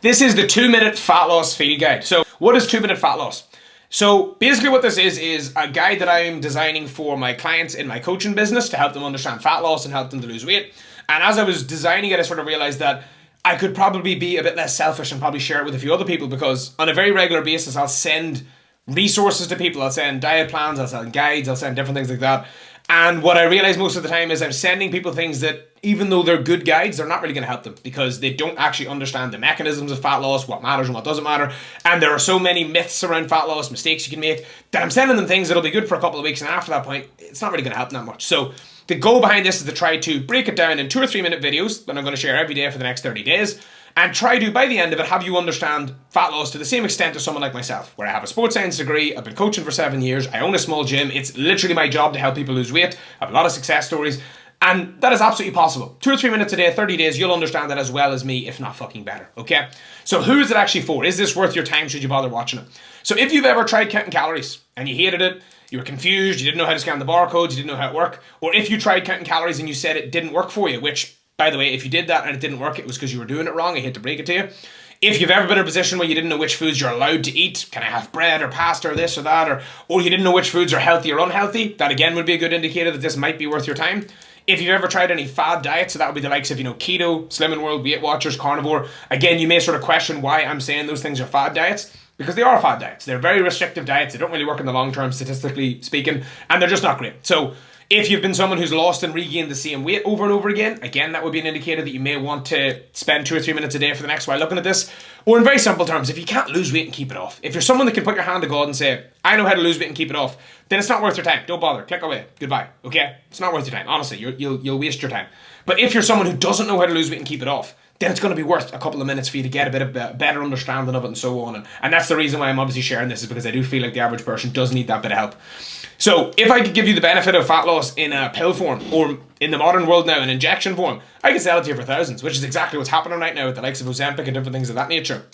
This is the 2-minute fat loss field guide. So what is 2-minute fat loss? So basically what this is a guide that I'm designing for my clients in my coaching business to help them understand fat loss and help them to lose weight. And as I was designing it, I sort of realized that I could probably be a bit less selfish and probably share it with a few other people, because on a very regular basis, I'll send resources to people. I'll send diet plans, I'll send guides, I'll send different things like that. And what I realize most of the time is I'm sending people things that, even though they're good guides, they're not really going to help them, because they don't actually understand the mechanisms of fat loss, what matters and what doesn't matter. And there are so many myths around fat loss, mistakes you can make, that I'm sending them things that'll be good for a couple of weeks, and after that point, it's not really going to help them that much. So the goal behind this is to try to break it down in 2 or 3 minute videos that I'm going to share every day for the next 30 days. And try to, by the end of it, have you understand fat loss to the same extent as someone like myself, where I have a sports science degree, I've been coaching for 7 years, I own a small gym, it's literally my job to help people lose weight, I have a lot of success stories, and that is absolutely possible. 2 or 3 minutes a day, 30 days, you'll understand that as well as me, if not fucking better, okay? So who is it actually for? Is this worth your time? Should you bother watching it? So if you've ever tried counting calories, and you hated it, you were confused, you didn't know how to scan the barcodes, you didn't know how it worked, or if you tried counting calories and you said it didn't work for you, which, by the way, if you did that and it didn't work, it was because you were doing it wrong. I hate to break it to you. If you've ever been in a position where you didn't know which foods you're allowed to eat, can I have bread or pasta or this or that, or you didn't know which foods are healthy or unhealthy, that again would be a good indicator that this might be worth your time. If you've ever tried any fad diets, so that would be the likes of, keto, Slim and World, Weight Watchers, carnivore, again, you may sort of question why I'm saying those things are fad diets, because they are fad diets. They're very restrictive diets. They don't really work in the long term, statistically speaking, and they're just not great. So if you've been someone who's lost and regained the same weight over and over again, that would be an indicator that you may want to spend 2 or 3 minutes a day for the next while looking at this. Or in very simple terms, if you can't lose weight and keep it off, if you're someone that can put your hand to God and say, I know how to lose weight and keep it off, then it's not worth your time. Don't bother. Click away. Goodbye. Okay? It's not worth your time. Honestly, you'll waste your time. But if you're someone who doesn't know how to lose weight and keep it off, then it's going to be worth a couple of minutes for you to get a bit of a better understanding of it and so on. And that's the reason why I'm obviously sharing this, is because I do feel like the average person does need that bit of help. So if I could give you the benefit of fat loss in a pill form, or in the modern world now, an injection form, I could sell it to you for thousands, which is exactly what's happening right now with the likes of Ozempic and different things of that nature.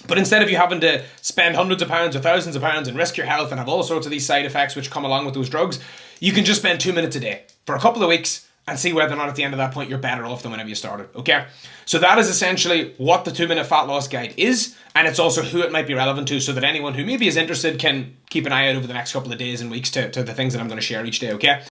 But instead of you having to spend hundreds of pounds or thousands of pounds and risk your health and have all sorts of these side effects which come along with those drugs, you can just spend 2 minutes a day for a couple of weeks and see whether or not at the end of that point you're better off than whenever you started, okay? So that is essentially what the 2-minute fat loss guide is, and it's also who it might be relevant to, so that anyone who maybe is interested can keep an eye out over the next couple of days and weeks to the things that I'm going to share each day, okay?